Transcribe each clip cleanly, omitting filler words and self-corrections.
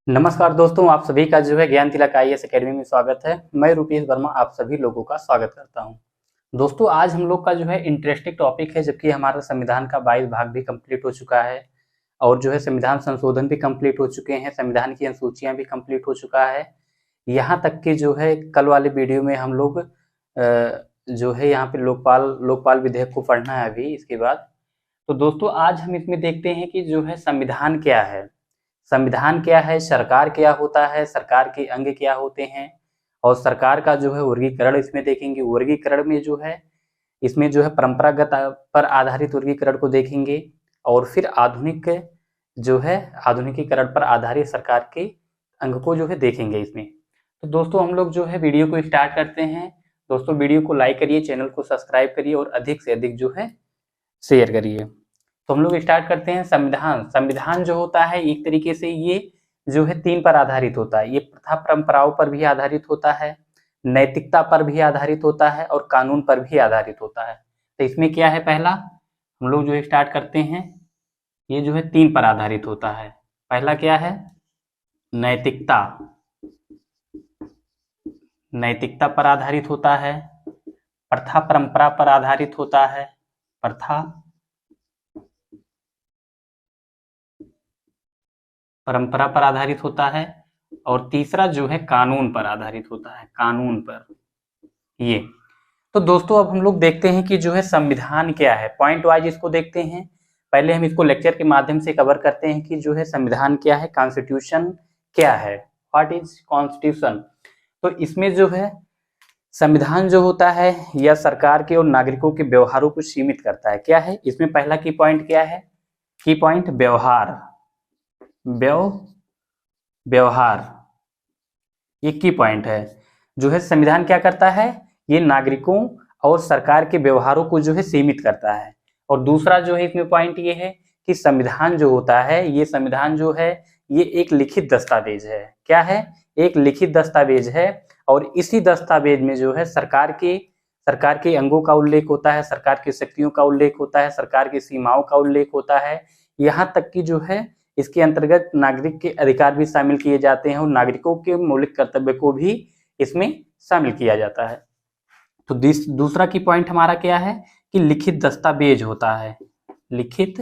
नमस्कार दोस्तों, आप सभी का जो है ज्ञान तिलक आईएएस एकेडमी में स्वागत है। मैं रुपेश वर्मा आप सभी लोगों का स्वागत करता हूं। दोस्तों, आज हम लोग का जो है इंटरेस्टिंग टॉपिक है, जबकि हमारा संविधान का 22 भाग भी कंप्लीट हो चुका है और जो है संविधान संशोधन भी कंप्लीट हो चुके हैं, संविधान की अनुसूचियां भी कंप्लीट हो चुका है। यहाँ तक कि जो है कल वाले वीडियो में हम लोग जो है यहाँ पे लोकपाल लोकपाल विधेयक को पढ़ना है अभी इसके बाद। तो दोस्तों, आज हम इसमें देखते हैं कि जो है संविधान क्या है, संविधान क्या है, सरकार क्या होता है, सरकार के अंग क्या होते हैं और सरकार का जो है वर्गीकरण इसमें देखेंगे। वर्गीकरण में जो है इसमें जो है परंपरागत पर आधारित वर्गीकरण को देखेंगे और फिर आधुनिक जो है आधुनिकीकरण पर आधारित सरकार के अंग को जो है देखेंगे इसमें। तो दोस्तों, हम लोग जो है वीडियो को स्टार्ट करते हैं। दोस्तों, वीडियो को लाइक करिए, चैनल को सब्सक्राइब करिए और अधिक से अधिक जो है शेयर करिए। तो हम लोग स्टार्ट करते हैं। संविधान संविधान जो होता है एक तरीके से ये जो है 3 पर आधारित होता है। ये प्रथा परंपराओं पर भी आधारित होता है, नैतिकता पर भी आधारित होता है और कानून पर भी आधारित होता है। तो इसमें क्या है, पहला हम लोग जो स्टार्ट करते हैं, ये जो है 3 पर आधारित होता है। पहला क्या है, नैतिकता। नैतिकता पर आधारित होता है। प्रथा परंपरा पर आधारित होता है, प्रथा परंपरा पर आधारित होता है। और तीसरा जो है कानून पर आधारित होता है, कानून पर। ये तो दोस्तों, अब हम लोग देखते हैं कि जो है संविधान क्या है, पॉइंट वाइज इसको देखते हैं। पहले हम इसको लेक्चर के माध्यम से कवर करते हैं कि जो है संविधान क्या है, कॉन्स्टिट्यूशन क्या है, व्हाट इज कॉन्स्टिट्यूशन। तो इसमें जो है संविधान जो होता है यह सरकार के और नागरिकों के व्यवहारों को सीमित करता है। क्या है इसमें पहला की पॉइंट क्या है, की पॉइंट व्यवहार, व्यवहार ये की पॉइंट है। जो है संविधान क्या करता है, ये नागरिकों और सरकार के व्यवहारों को जो है सीमित करता है। और दूसरा जो है इसमें पॉइंट ये है कि संविधान जो होता है, ये संविधान जो है ये एक लिखित दस्तावेज है। क्या है, एक लिखित दस्तावेज है और इसी दस्तावेज में जो है सरकार के अंगों का उल्लेख होता है, सरकार की शक्तियों का उल्लेख होता है, सरकार की सीमाओं का उल्लेख होता है। यहाँ तक कि जो है इसके अंतर्गत नागरिक के अधिकार भी शामिल किए जाते हैं और नागरिकों के मौलिक कर्तव्य को भी इसमें शामिल किया जाता है। तो दूसरा की पॉइंट हमारा क्या है कि लिखित दस्तावेज होता है, लिखित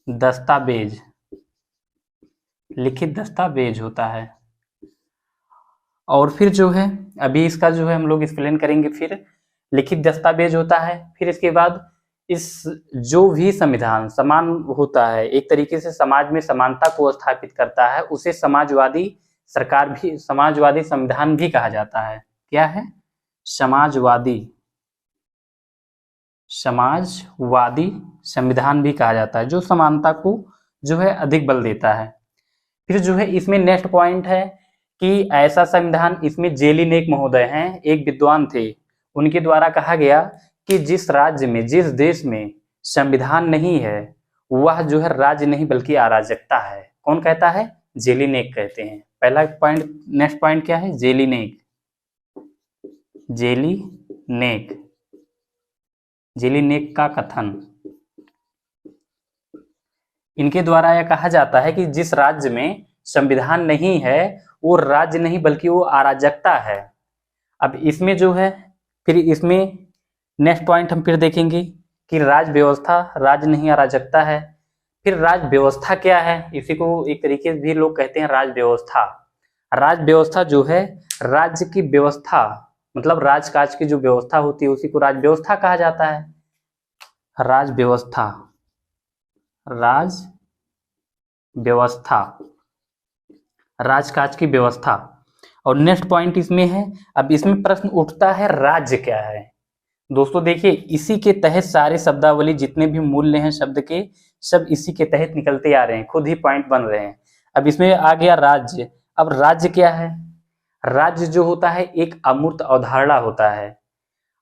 दस्तावेज, लिखित दस्तावेज होता है। और फिर जो है अभी इसका जो है हम लोग एक्सप्लेन करेंगे। फिर लिखित दस्तावेज होता है, फिर इसके बाद इस जो भी संविधान समान होता है, एक तरीके से समाज में समानता को स्थापित करता है, उसे समाजवादी सरकार भी, समाजवादी संविधान भी कहा जाता है। क्या है, समाजवादी संविधान भी कहा जाता है, जो समानता को जो है अधिक बल देता है। फिर जो है इसमें नेक्स्ट पॉइंट है कि ऐसा संविधान, इसमें जेलीनेक महोदय हैं, एक विद्वान थे, उनके द्वारा कहा गया कि जिस राज्य में, जिस देश में संविधान नहीं है वह जो है राज्य नहीं बल्कि अराजकता है। कौन कहता है, जेलीनेक कहते हैं। पहला पॉइंट, नेक्स्ट पॉइंट क्या है, जेलीनेक, जेलीनेक का कथन। इनके द्वारा यह कहा जाता है कि जिस राज्य में संविधान नहीं है वो राज्य नहीं बल्कि वो अराजकता है। अब इसमें जो है फिर इसमें नेक्स्ट पॉइंट हम फिर देखेंगे कि राज्य व्यवस्था, राज्य नहीं अराजकता है। फिर राज्य व्यवस्था क्या है, इसी को एक तरीके से भी लोग कहते हैं राज्य व्यवस्था। राज्य व्यवस्था जो है राज्य की व्यवस्था, मतलब राजकाज की जो व्यवस्था होती है उसी को राज्य व्यवस्था कहा जाता है। राज्य व्यवस्था, राज्य व्यवस्था, राजकाज की व्यवस्था। और नेक्स्ट पॉइंट इसमें है, अब इसमें प्रश्न उठता है राज्य क्या है। दोस्तों देखिए, इसी के तहत सारे शब्दावली जितने भी मूल्य हैं शब्द के, सब इसी के तहत निकलते आ रहे हैं, खुद ही पॉइंट बन रहे हैं। अब इसमें आ गया राज्य। अब राज्य क्या है, राज्य जो होता है एक अमूर्त अवधारणा होता है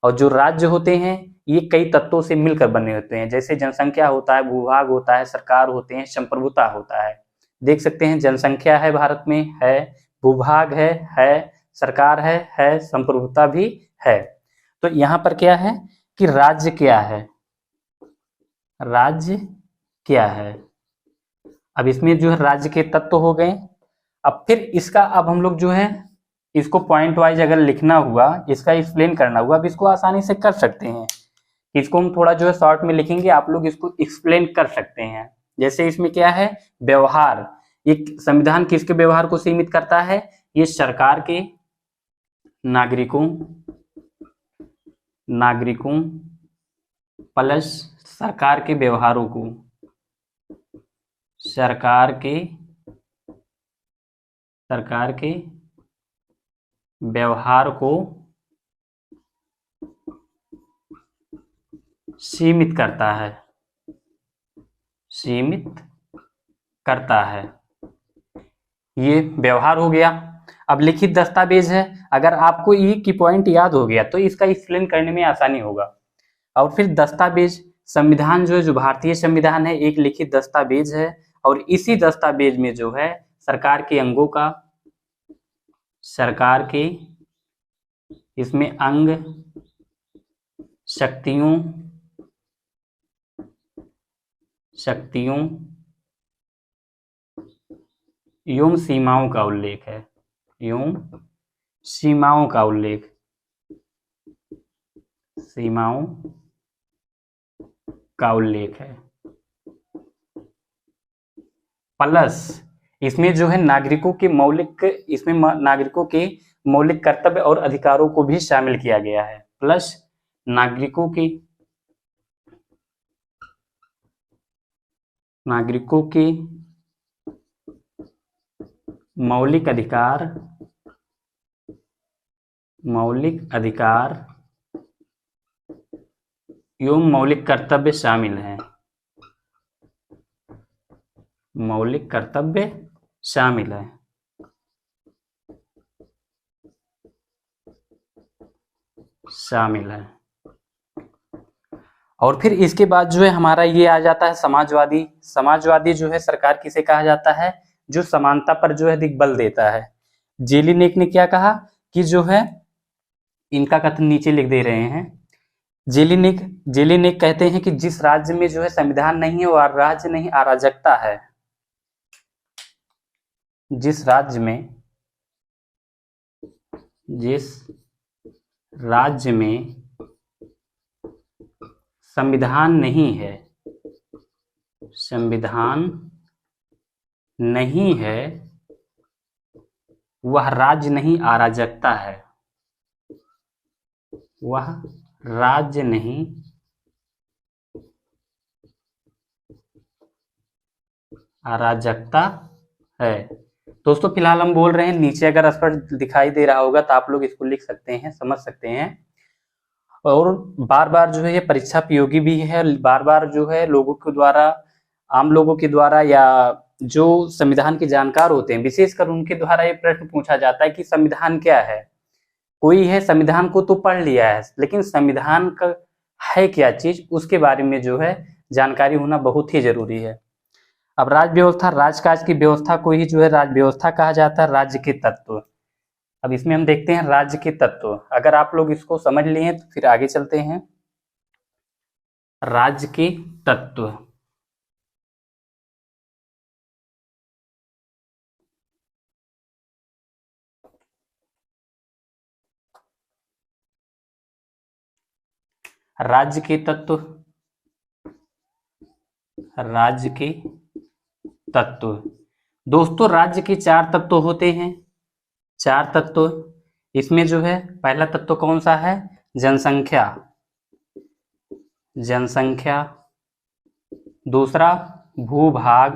और जो राज्य होते हैं ये कई तत्वों से मिलकर बने होते हैं, जैसे जनसंख्या होता है, भूभाग होता है, सरकार होते हैं, संप्रभुता होता है। देख सकते हैं जनसंख्या है भारत में, है भूभाग है सरकार है संप्रभुता भी है। तो यहाँ पर क्या है कि राज्य क्या है, राज्य क्या है। अब इसमें जो है राज्य के तत्व हो गए। अब फिर इसका अब हम लोग जो है इसको पॉइंट वाइज अगर लिखना हुआ, इसका एक्सप्लेन करना हुआ, अब इसको आसानी से कर सकते हैं। इसको हम थोड़ा जो है शॉर्ट में लिखेंगे, आप लोग इसको एक्सप्लेन कर सकते हैं। जैसे इसमें क्या है, व्यवहार, एक संविधान किसके व्यवहार को सीमित करता है, ये सरकार के नागरिकों प्लस सरकार के व्यवहारों को, सरकार के व्यवहार को सीमित करता है। ये व्यवहार हो गया। अब लिखित दस्तावेज है, अगर आपको ये की पॉइंट याद हो गया तो इसका एक्सप्लेन करने में आसानी होगा। और फिर दस्तावेज, संविधान जो है, जो भारतीय संविधान है, एक लिखित दस्तावेज है, और इसी दस्तावेज में जो है सरकार के अंगों का, सरकार के इसमें अंग, शक्तियों एवं सीमाओं का उल्लेख है, सीमाओं का उल्लेख है। प्लस इसमें जो है नागरिकों के मौलिक कर्तव्य और अधिकारों को भी शामिल किया गया है। प्लस नागरिकों के मौलिक अधिकार एवं मौलिक कर्तव्य शामिल हैं। और फिर इसके बाद जो है हमारा ये आ जाता है समाजवादी जो है सरकार किसे कहा जाता है, जो समानता पर जो है अधिक बल देता है। जेलिनेक ने क्या कहा कि जो है, इनका कथन नीचे लिख दे रहे हैं। जेलिनेक कहते हैं कि जिस राज्य में जो है संविधान नहीं है वो राज्य नहीं, अराजकता है। जिस राज्य में संविधान नहीं है वह राज्य नहीं, अराजकता है। वह राज्य नहीं, अराजकता है। दोस्तों फिलहाल हम बोल रहे हैं, नीचे अगर स्पष्ट दिखाई दे रहा होगा तो आप लोग इसको लिख सकते हैं, समझ सकते हैं। और बार बार जो है ये परीक्षा उपयोगी भी है, बार बार जो है लोगों के द्वारा, आम लोगों के द्वारा या जो संविधान के जानकार होते हैं विशेषकर उनके द्वारा ये प्रश्न पूछा जाता है कि संविधान क्या है। कोई है संविधान को तो पढ़ लिया है, लेकिन संविधान का है क्या चीज, उसके बारे में जो है जानकारी होना बहुत ही जरूरी है। अब राज्य व्यवस्था, राजकाज की व्यवस्था को ही जो है राज्य व्यवस्था कहा जाता है। राज्य के तत्व, अब इसमें हम देखते हैं राज्य के तत्व। अगर आप लोग इसको समझ लिए हैं तो फिर आगे चलते हैं। राज्य के तत्व, राज्य के तत्व। दोस्तों राज्य के 4 तत्व होते हैं, 4 तत्व। इसमें जो है पहला तत्व कौन सा है, जनसंख्या। दूसरा भूभाग,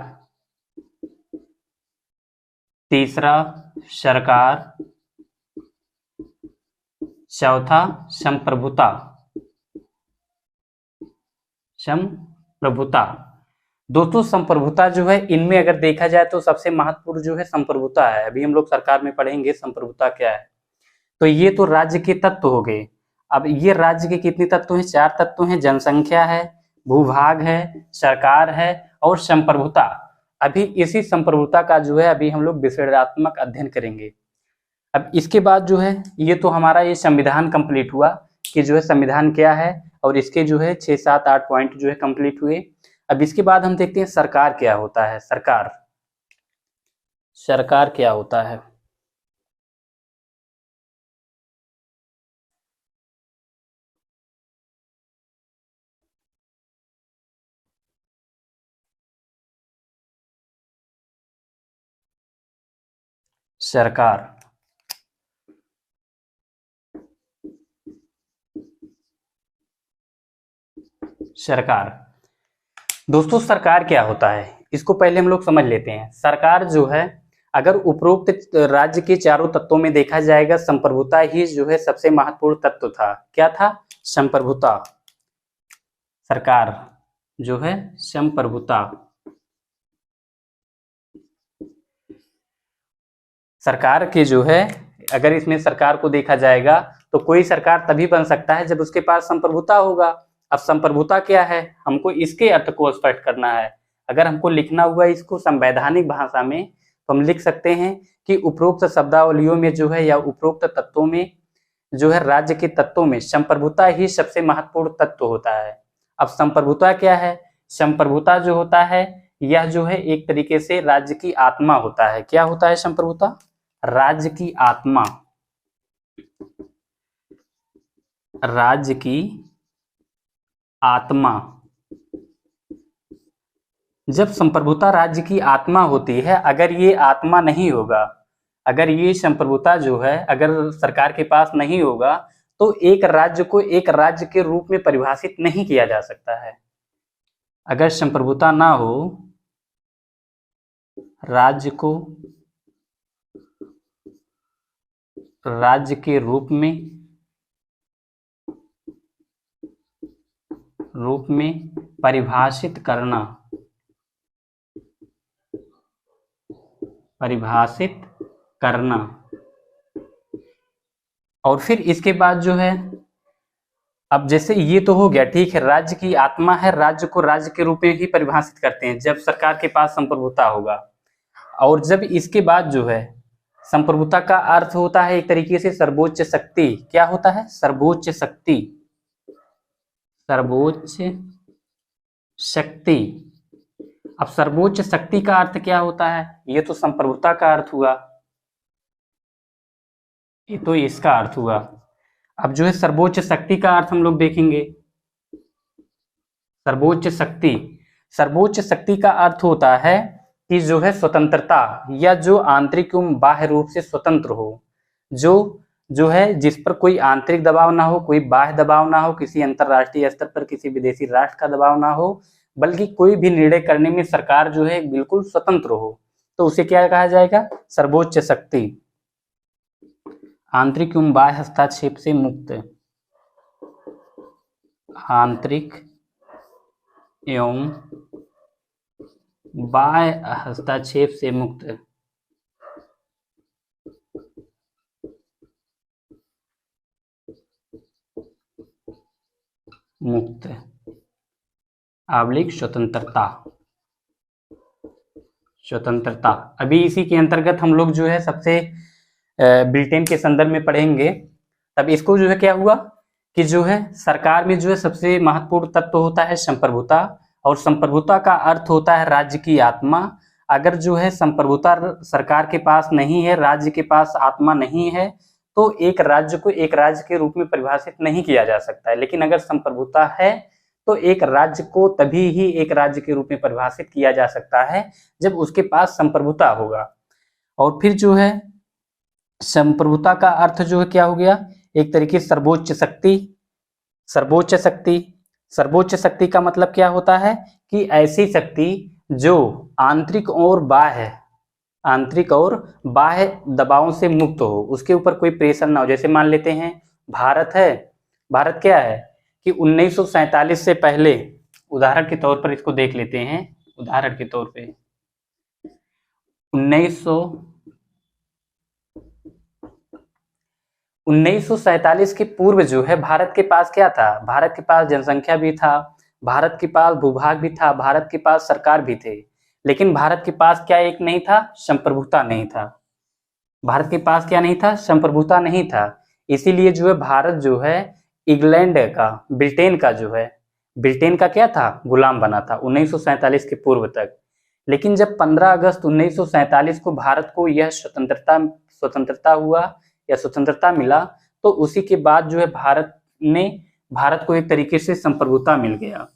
तीसरा सरकार, चौथा संप्रभुता। दोस्तों संप्रभुता जो है, इनमें अगर देखा जाए तो सबसे महत्वपूर्ण जो है संप्रभुता है। अभी हम लोग सरकार में पढ़ेंगे संप्रभुता क्या है। तो ये तो राज्य के तत्व हो गए। अब ये राज्य के कितने तत्व हैं, 4 तत्व हैं। जनसंख्या है, भूभाग है, सरकार है और संप्रभुता। अभी इसी संप्रभुता का जो है अभी हम लोग विश्लेषणात्मक अध्ययन करेंगे। अब इसके बाद जो है ये तो हमारा ये संविधान कंप्लीट हुआ कि जो है संविधान क्या है, और इसके जो है 6, 7, 8 पॉइंट जो है कंप्लीट हुए। अब इसके बाद हम देखते हैं सरकार क्या होता है। सरकार, सरकार क्या होता है। सरकार, सरकार दोस्तों सरकार क्या होता है इसको पहले हम लोग समझ लेते हैं। सरकार जो है, अगर उपरोक्त राज्य के चारों तत्वों में देखा जाएगा, संप्रभुता ही जो है सबसे महत्वपूर्ण तत्व था। क्या था? संप्रभुता। सरकार जो है संप्रभुता। सरकार के जो है, अगर इसमें सरकार को देखा जाएगा तो कोई सरकार तभी बन सकता है जब उसके पास संप्रभुता होगा। अब संप्रभुता क्या है, हमको इसके अर्थ को स्पष्ट करना है। अगर हमको लिखना हुआ इसको संवैधानिक भाषा में तो हम लिख सकते हैं कि उपरोक्त शब्दावलियों में जो है या उपरोक्त तत्वों में जो है, राज्य के तत्वों में संप्रभुता ही सबसे महत्वपूर्ण तत्व होता है। अब संप्रभुता क्या है? संप्रभुता जो होता है यह जो है एक तरीके से राज्य की आत्मा होता है। क्या होता है संप्रभुता? राज्य की आत्मा। राज्य की आत्मा। जब संप्रभुता राज्य की आत्मा होती है, अगर ये आत्मा नहीं होगा, अगर ये संप्रभुता जो है अगर सरकार के पास नहीं होगा तो एक राज्य को एक राज्य के रूप में परिभाषित नहीं किया जा सकता है। अगर संप्रभुता ना हो, राज्य को राज्य के रूप में परिभाषित करना और फिर इसके बाद जो है, अब जैसे ये तो हो गया, ठीक है, राज्य की आत्मा है, राज्य को राज्य के रूप में ही परिभाषित करते हैं जब सरकार के पास संप्रभुता होगा। और जब इसके बाद जो है, संप्रभुता का अर्थ होता है एक तरीके से सर्वोच्च शक्ति। क्या होता है? सर्वोच्च शक्ति। सर्वोच्च शक्ति। अब सर्वोच्च शक्ति का अर्थ क्या होता है? ये तो संप्रभुता का अर्थ हुआ, ये तो इसका अर्थ हुआ। अब जो है सर्वोच्च शक्ति का अर्थ हम लोग देखेंगे। सर्वोच्च शक्ति, सर्वोच्च शक्ति का अर्थ होता है कि जो है स्वतंत्रता, या जो आंतरिक एवं बाह्य रूप से स्वतंत्र हो, जो है जिस पर कोई आंतरिक दबाव ना हो, कोई बाह्य दबाव ना हो, किसी अंतरराष्ट्रीय स्तर पर किसी विदेशी राष्ट्र का दबाव ना हो, बल्कि कोई भी निर्णय करने में सरकार जो है बिल्कुल स्वतंत्र हो, तो उसे क्या कहा जाएगा? सर्वोच्च शक्ति। आंतरिक एवं बाह्य हस्तक्षेप से मुक्त। आंतरिक एवं बाह्य हस्तक्षेप से मुक्त। आवलिक स्वतंत्रता। स्वतंत्रता अभी इसी के अंतर्गत हम लोग जो है सबसे ब्रिटेन के संदर्भ में पढ़ेंगे। तब इसको जो है क्या हुआ कि जो है सरकार में जो है सबसे महत्वपूर्ण तत्व होता है संप्रभुता, और संप्रभुता का अर्थ होता है राज्य की आत्मा। अगर जो है संप्रभुता सरकार के पास नहीं है, राज्य के पास आत्मा नहीं है, तो एक राज्य को एक राज्य के रूप में परिभाषित नहीं किया जा सकता है। लेकिन अगर संप्रभुता है तो एक राज्य को तभी ही एक राज्य के रूप में परिभाषित किया जा सकता है जब उसके पास संप्रभुता होगा। और फिर जो है संप्रभुता का अर्थ जो है क्या हो गया? एक तरीके से सर्वोच्च शक्ति। सर्वोच्च शक्ति, सर्वोच्च शक्ति का मतलब क्या होता है कि ऐसी शक्ति जो आंतरिक और बाह्य दबावों से मुक्त हो, उसके ऊपर कोई प्रेशर ना हो। जैसे मान लेते हैं भारत है, भारत क्या है कि 1947 से पहले, उदाहरण के तौर पर इसको देख लेते हैं, उदाहरण के तौर पे 1947 के पूर्व जो है भारत के पास क्या था? भारत के पास जनसंख्या भी था, भारत के पास भूभाग भी था, भारत के पास सरकार भी थे, लेकिन भारत के पास क्या एक नहीं था? संप्रभुता नहीं था। भारत के पास क्या नहीं था? संप्रभुता नहीं था। इसीलिए जो है भारत जो है इंग्लैंड का, ब्रिटेन का जो है ब्रिटेन का क्या था, गुलाम बना था 1947 के पूर्व तक। लेकिन जब 15 अगस्त 1947 को भारत को यह स्वतंत्रता हुआ या स्वतंत्रता मिला, तो उसी के बाद जो है भारत को एक तरीके से संप्रभुता मिल गया,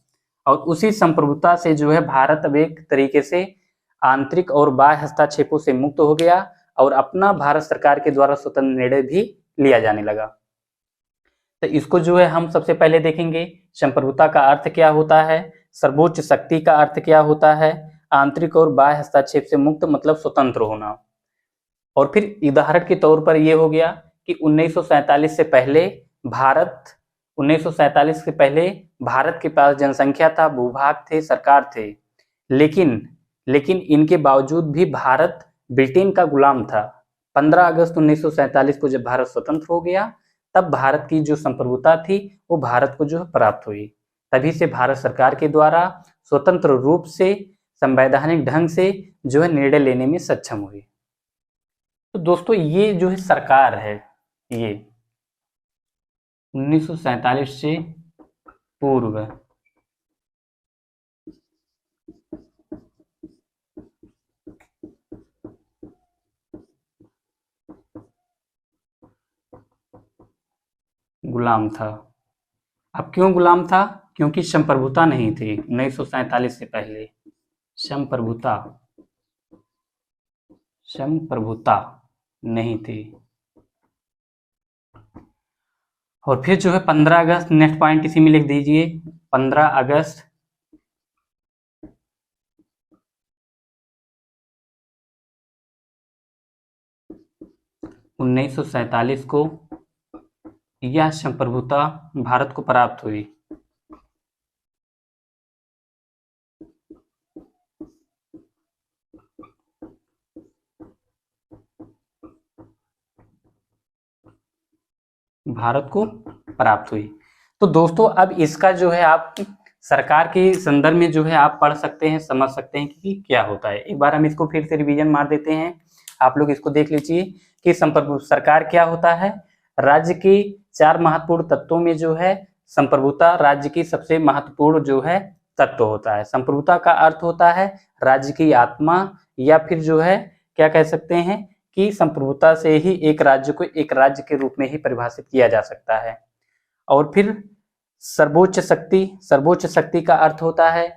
और उसी संप्रभुता से जो है भारत अब एक तरीके से आंतरिक और बाह्य हस्तक्षेपों से मुक्त हो गया और अपना भारत सरकार के द्वारा स्वतंत्र निर्णय भी लिया जाने लगा। तो इसको जो है हम सबसे पहले देखेंगे, संप्रभुता का अर्थ क्या होता है, सर्वोच्च शक्ति का अर्थ क्या होता है, आंतरिक और बाह्य हस्तक्षेप से मुक्त मतलब स्वतंत्र होना। और फिर उदाहरण के तौर पर यह हो गया कि 1947 से पहले भारत के पास जनसंख्या था, भूभाग थे, सरकार थे, लेकिन इनके बावजूद भी भारत ब्रिटेन का गुलाम था। 15 अगस्त 1947 को जब भारत स्वतंत्र हो गया, तब भारत की जो संप्रभुता थी वो भारत को जो प्राप्त हुई। तभी से भारत सरकार के द्वारा स्वतंत्र रूप से संवैधानिक ढंग से जो है निर्णय लेने में सक्षम हुई। तो दोस्तों ये जो है सरकार है, ये 1947 से पूर्व गुलाम था। अब क्यों गुलाम था, क्योंकि संप्रभुता नहीं थी 1947 से पहले, संप्रभुता नहीं थी। और फिर जो है 15 अगस्त, नेक्स्ट पॉइंट इसी में लिख दीजिए, 15 अगस्त 1947 को यह संप्रभुता भारत को प्राप्त हुई। भारत को प्राप्त हुई। तो दोस्तों अब इसका जो है आप सरकार के संदर्भ में जो है आप पढ़ सकते हैं, समझ सकते हैं कि क्या होता है। एक बार हम इसको फिर से रिवीजन मार देते हैं, आप लोग इसको देख लीजिए कि सरकार क्या होता है। राज्य की 4 महत्वपूर्ण तत्वों में जो है संप्रभुता राज्य की सबसे महत्वपूर्ण जो है तत्व होता है। संप्रभुता का अर्थ होता है राज्य की आत्मा, या फिर जो है क्या कह सकते हैं कि संप्रभुता से ही एक राज्य को एक राज्य के रूप में ही परिभाषित किया जा सकता है। और फिर सर्वोच्च शक्ति का अर्थ होता है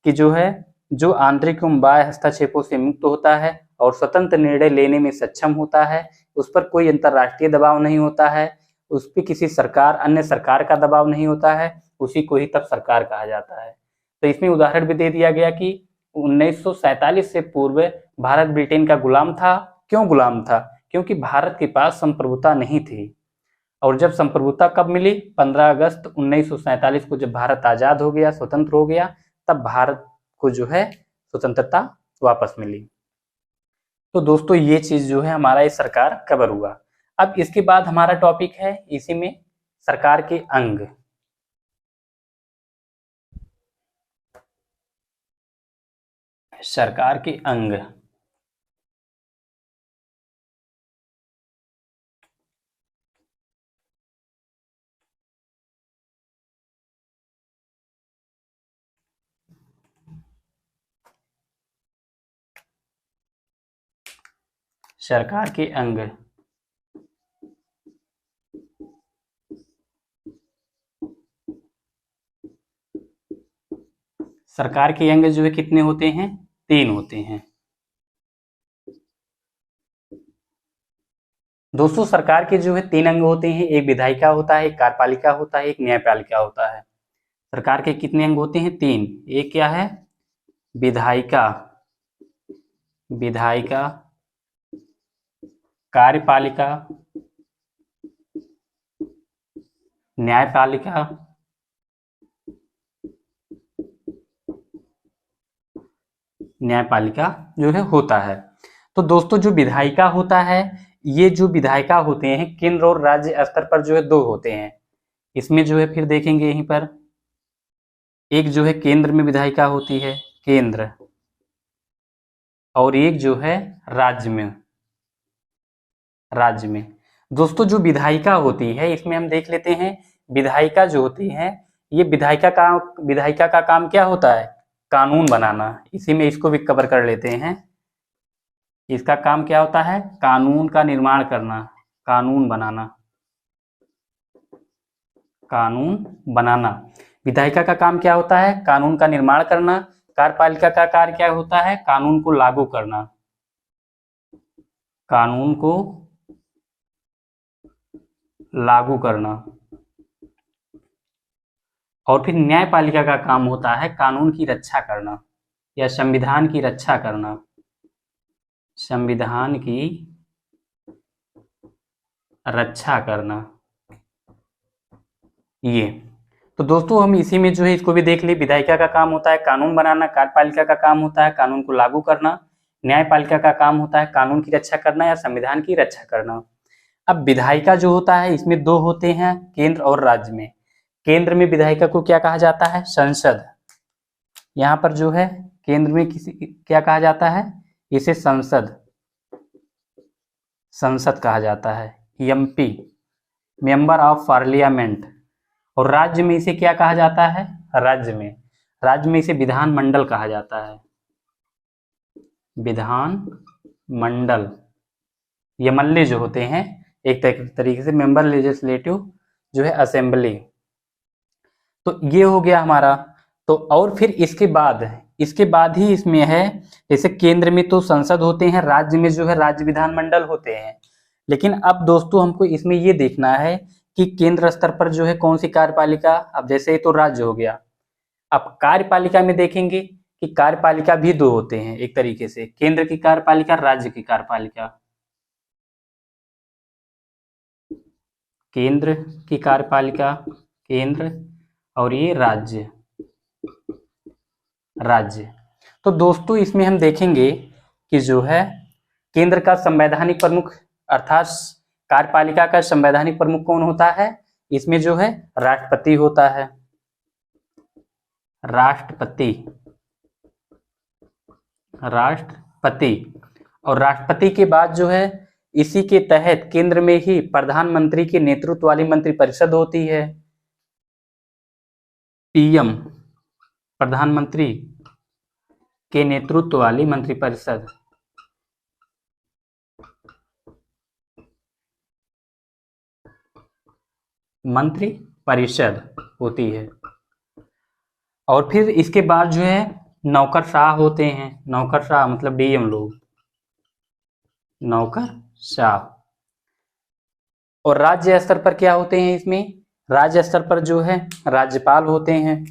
कि जो आंतरिक एवं बाह्य हस्तक्षेपों से मुक्त होता है और स्वतंत्र निर्णय लेने में सक्षम होता है। उस पर कोई अंतरराष्ट्रीय दबाव नहीं होता है, उस पर किसी अन्य सरकार का दबाव नहीं होता है, उसी को ही तब सरकार कहा जाता है। तो इसमें उदाहरण भी दे दिया गया कि 1947 से पूर्व भारत ब्रिटेन का गुलाम था। क्यों गुलाम था, क्योंकि भारत के पास संप्रभुता नहीं थी। और जब संप्रभुता कब मिली, 15 अगस्त 1947 को जब भारत आजाद हो गया, स्वतंत्र हो गया, तब भारत को जो है स्वतंत्रता वापस मिली। तो दोस्तों ये चीज जो है हमारा ये सरकार कवर हुआ। अब इसके बाद हमारा टॉपिक है इसी में सरकार के अंग। सरकार के अंग, सरकार के अंग। सरकार के अंग जो है कितने होते हैं, 3 होते हैं। दोस्तों सरकार के जो है 3 अंग होते हैं, एक विधायिका होता है, एक कार्यपालिका होता है, एक न्यायपालिका होता है। सरकार के कितने अंग होते हैं, 3। एक क्या है, विधायिका, कार्यपालिका, न्यायपालिका, जो है होता है। तो दोस्तों जो विधायिका होता है, ये जो विधायिका होते हैं केंद्र और राज्य स्तर पर जो है 2 होते हैं। इसमें जो है फिर देखेंगे यहीं पर, एक जो है केंद्र में विधायिका होती है, केंद्र, और एक जो है राज्य में। दोस्तों जो विधायिका होती है, इसमें हम देख लेते हैं, विधायिका जो होती है ये विधायिका का काम क्या होता है? कानून बनाना। इसी में इसको भी कवर कर लेते हैं। इसका काम क्या होता है? कानून का निर्माण करना, कानून बनाना, कानून बनाना। विधायिका का काम क्या होता है? कानून का निर्माण करना। कार्यपालिका का कार्य क्या होता है? कानून को लागू करना, कानून को लागू करना। और फिर न्यायपालिका का काम होता है कानून की रक्षा करना या संविधान की रक्षा करना, संविधान की रक्षा करना। ये तो दोस्तों हम इसी में जो है इसको भी देख ली। विधायिका का काम होता है कानून बनाना, कार्यपालिका का काम होता है कानून को लागू करना, न्यायपालिका का काम होता है कानून की रक्षा करना या संविधान की रक्षा करना। अब विधायिका जो होता है इसमें दो होते हैं, केंद्र और राज्य में। केंद्र में विधायिका को क्या कहा जाता है? संसद। यहाँ पर जो है केंद्र में किसी क्या कहा जाता है? इसे संसद, संसद कहा जाता है, एमपी, मेंबर ऑफ पार्लियामेंट। और राज्य में इसे क्या कहा जाता है? राज्य में इसे विधानमंडल कहा जाता है, विधानमंडल। एमएलए जो होते हैं एक तरीके से मेंबर लेजिस्लेटिव जो है असेंबली। तो ये हो गया हमारा। तो और फिर इसके बाद ही इसमें है, जैसे केंद्र में तो संसद होते हैं, राज्य में जो है राज्य विधानमंडल होते हैं। लेकिन अब दोस्तों हमको इसमें ये देखना है कि केंद्र स्तर पर जो है कौन सी कार्यपालिका, अब जैसे तो राज्य हो गया। अब कार्यपालिका में देखेंगे कि कार्यपालिका भी दो होते हैं एक तरीके से, केंद्र की कार्यपालिका, राज्य की कार्यपालिका। केंद्र की कार्यपालिका, केंद्र, और ये राज्य। तो दोस्तों इसमें हम देखेंगे कि जो है केंद्र का संवैधानिक प्रमुख अर्थात कार्यपालिका का संवैधानिक प्रमुख कौन होता है? इसमें जो है राष्ट्रपति होता है, राष्ट्रपति। और राष्ट्रपति के बाद जो है इसी के तहत केंद्र में ही प्रधानमंत्री के नेतृत्व वाली मंत्रिपरिषद होती है, पीएम, प्रधानमंत्री के नेतृत्व वाली मंत्रिपरिषद। मंत्रिपरिषद होती है। और फिर इसके बाद जो है नौकरशाह होते हैं, नौकरशाह मतलब डीएम लोग, नौकरशाह। और राज्य स्तर पर क्या होते हैं? इसमें राज्य स्तर पर जो है राज्यपाल होते हैं,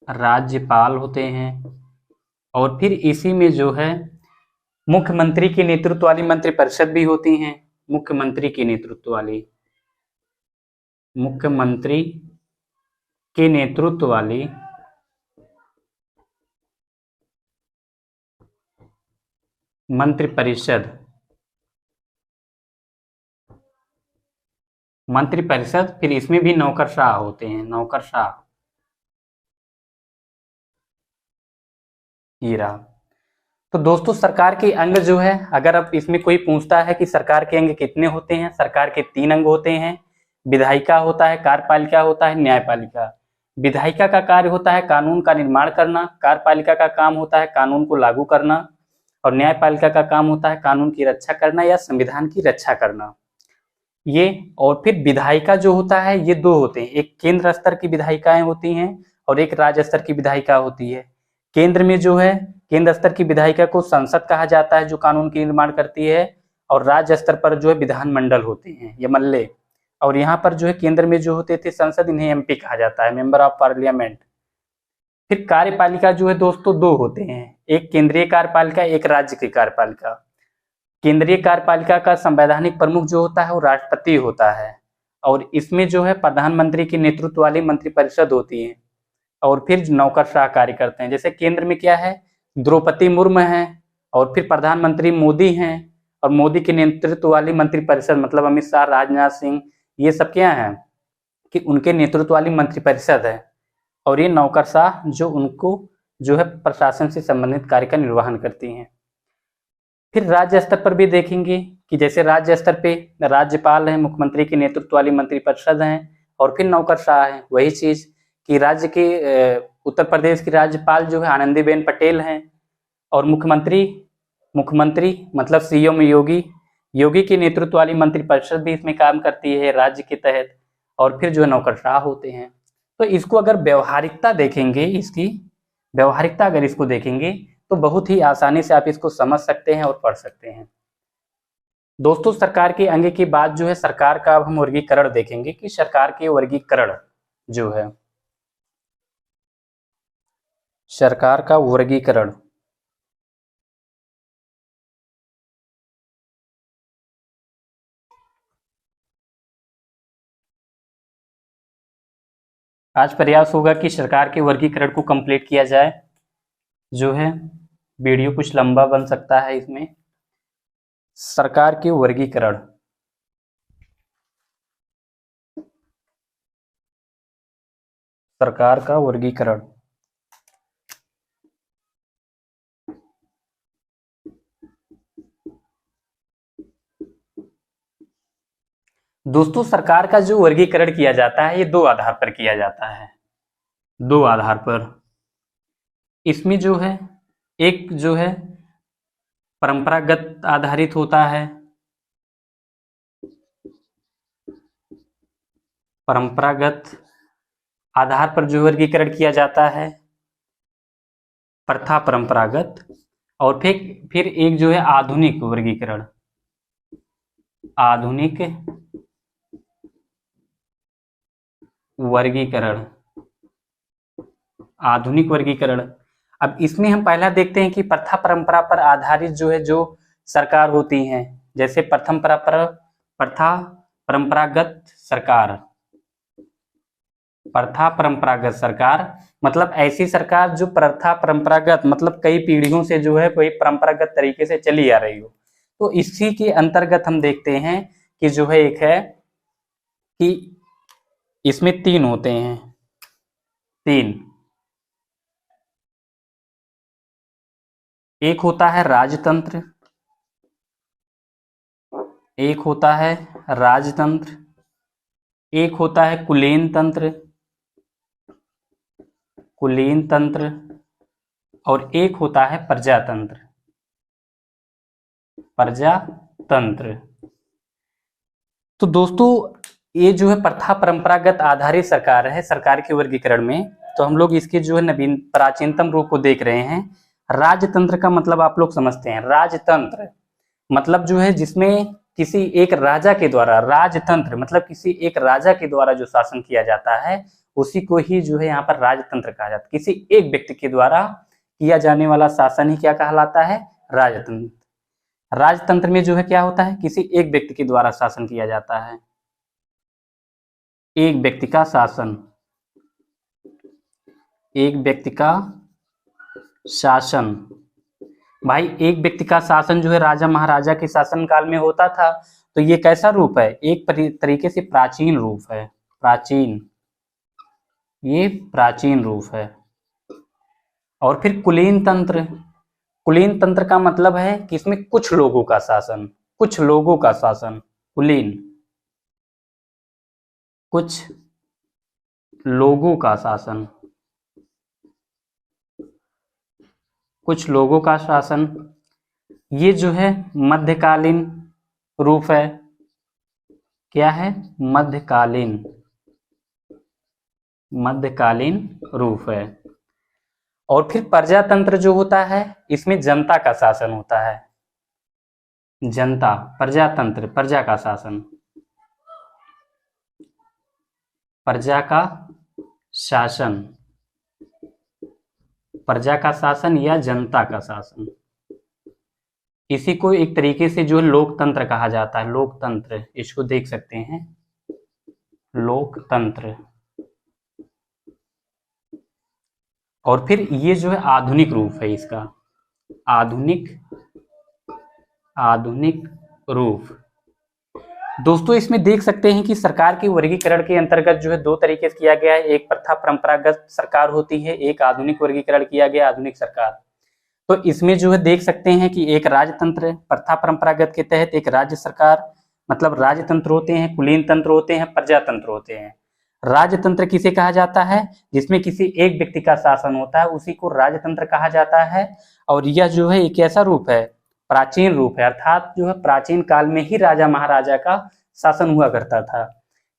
राज्यपाल होते हैं। और फिर इसी में जो है मुख्यमंत्री के नेतृत्व वाली मंत्रिपरिषद भी होती हैं, मुख्यमंत्री के नेतृत्व वाली, मुख्यमंत्री के नेतृत्व वाली मंत्रिपरिषद। फिर इसमें भी नौकरशाह होते हैं, नौकरशाह। ये रहा। तो दोस्तों सरकार के अंग जो है, अगर अब इसमें कोई पूछता है कि सरकार के अंग कितने होते हैं, सरकार के 3 अंग होते हैं। विधायिका होता है, कार्यपालिका होता है, न्यायपालिका। विधायिका का कार्य होता है कानून का निर्माण करना, कार्यपालिका का काम होता है कानून को लागू करना, और न्यायपालिका का काम होता है कानून की रक्षा करना या संविधान की रक्षा करना। ये और फिर विधायिका जो होता है ये दो होते हैं, एक केंद्र स्तर की विधायिकाएं होती हैं और एक राज्य स्तर की विधायिका होती है। केंद्र में जो है केंद्र स्तर की विधायिका को संसद कहा जाता है जो कानून की निर्माण करती है, और राज्य स्तर पर जो है विधानमंडल होते हैं, ये मल्ले। और यहाँ पर जो है केंद्र में जो होते थे संसद, इन्हें एमपी कहा जाता है, मेंबर ऑफ पार्लियामेंट। फिर कार्यपालिका जो है दोस्तों दो होते हैं, एक केंद्रीय कार्यपालिका, एक राज्य की कार्यपालिका। केंद्रीय कार्यपालिका का संवैधानिक प्रमुख जो होता है वो राष्ट्रपति होता है, और इसमें जो है प्रधानमंत्री के नेतृत्व वाली मंत्रिपरिषद होती है, और फिर नौकरशाह कार्य करते हैं। जैसे केंद्र में क्या है, द्रौपदी मुर्मू है, और फिर प्रधानमंत्री मोदी हैं, और मोदी के नेतृत्व वाली मंत्रिपरिषद मतलब अमित शाह, राजनाथ सिंह, ये सब क्या है कि उनके नेतृत्व वाली मंत्रिपरिषद है। और ये नौकरशाह जो उनको जो है प्रशासन से संबंधित कार्य का निर्वहन करती हैं। फिर राज्य स्तर पर भी देखेंगे कि जैसे राज्य स्तर पे राज्यपाल है, मुख्यमंत्री के नेतृत्व वाली मंत्रिपरिषद है और फिर नौकरशाह है। वही चीज कि राज्य के उत्तर प्रदेश की राज्यपाल जो है आनंदीबेन पटेल हैं और मुख्यमंत्री मतलब सीएम योगी के नेतृत्व वाली मंत्रिपरिषद भी इसमें काम करती है राज्य के तहत, और फिर जो है नौकरशाह होते हैं। तो इसको अगर व्यवहारिकता देखेंगे, इसकी व्यवहारिकता अगर इसको देखेंगे तो बहुत ही आसानी से आप इसको समझ सकते हैं और पढ़ सकते हैं। दोस्तों सरकार के अंग की बात जो है, सरकार का अब हम वर्गीकरण देखेंगे कि सरकार के वर्गीकरण जो है, सरकार का वर्गीकरण आज प्रयास होगा कि सरकार के वर्गीकरण को कंप्लीट किया जाए। जो है वीडियो कुछ लंबा बन सकता है इसमें। सरकार के वर्गीकरण, सरकार का वर्गीकरण। दोस्तों सरकार का जो वर्गीकरण किया जाता है ये दो आधार पर किया जाता है, दो आधार पर। इसमें जो है एक जो है परंपरागत आधारित होता है, परंपरागत आधार पर जो वर्गीकरण किया जाता है, प्रथा परंपरागत। और फिर एक जो है आधुनिक वर्गीकरण, आधुनिक वर्गीकरण, आधुनिक वर्गीकरण। अब इसमें हम पहला देखते हैं कि प्रथा परंपरा पर आधारित जो है जो सरकार होती हैं, जैसे प्रथा परंपरागत सरकार, प्रथा परंपरागत सरकार मतलब ऐसी सरकार जो प्रथा परंपरागत मतलब कई पीढ़ियों से जो है कोई परंपरागत तरीके से चली आ रही हो। तो इसी के अंतर्गत हम देखते हैं कि जो है एक है कि इसमें तीन होते हैं, तीन। एक होता है राजतंत्र, एक होता है राजतंत्र, एक होता है कुलीन तंत्र, कुलीन तंत्र, और एक होता है प्रजातंत्र, प्रजातंत्र। तो दोस्तों ये जो है प्रथा परंपरागत आधारित सरकार है, सरकार के वर्गीकरण में तो हम लोग इसके जो है नवीन प्राचीनतम रूप को देख रहे हैं। राजतंत्र का मतलब आप लोग समझते हैं, राजतंत्र मतलब जो है जिसमें किसी एक राजा के द्वारा, राजतंत्र मतलब किसी एक राजा के द्वारा जो शासन किया जाता है उसी को ही जो है यहाँ पर राजतंत्र कहा जाता है। किसी एक व्यक्ति के द्वारा किया जाने वाला शासन ही क्या कहलाता है, राजतंत्र। राजतंत्र में जो है क्या होता है, किसी एक व्यक्ति के द्वारा शासन किया जाता है, एक व्यक्ति का शासन, एक व्यक्ति का शासन। भाई एक व्यक्ति का शासन जो है राजा महाराजा के शासन काल में होता था, तो ये कैसा रूप है, एक तरीके से प्राचीन रूप है, प्राचीन, ये प्राचीन रूप है। और फिर कुलीन तंत्र, कुलीन तंत्र का मतलब है कि इसमें कुछ लोगों का शासन, कुछ लोगों का शासन, कुलीन, कुछ लोगों का शासन, कुछ लोगों का शासन। ये जो है मध्यकालीन रूप है, क्या है, मध्यकालीन, मध्यकालीन रूप है। और फिर प्रजातंत्र जो होता है इसमें जनता का शासन होता है, जनता, प्रजातंत्र प्रजा का शासन, प्रजा का शासन, प्रजा का शासन या जनता का शासन। इसी को एक तरीके से जो है लोकतंत्र कहा जाता है, लोकतंत्र, इसको देख सकते हैं, लोकतंत्र। और फिर ये जो है आधुनिक रूप है इसका, आधुनिक, आधुनिक रूप। दोस्तों इसमें देख सकते हैं कि सरकार के वर्गीकरण के अंतर्गत जो है दो तरीके से किया गया है, एक प्रथा परंपरागत सरकार होती है, एक आधुनिक वर्गीकरण किया गया, आधुनिक सरकार। तो इसमें जो है देख सकते हैं कि एक राजतंत्र प्रथा परंपरागत के तहत एक राज्य सरकार, मतलब राजतंत्र होते हैं, कुलीन तंत्र होते हैं, प्रजातंत्र होते हैं। राजतंत्र किसे कहा जाता है? जिसमें किसी एक व्यक्ति का शासन होता है, उसी को राजतंत्र कहा जाता है। और यह जो है एक ऐसा रूप है, प्राचीन रूप है, अर्थात जो है प्राचीन काल में ही राजा महाराजा का शासन हुआ करता था।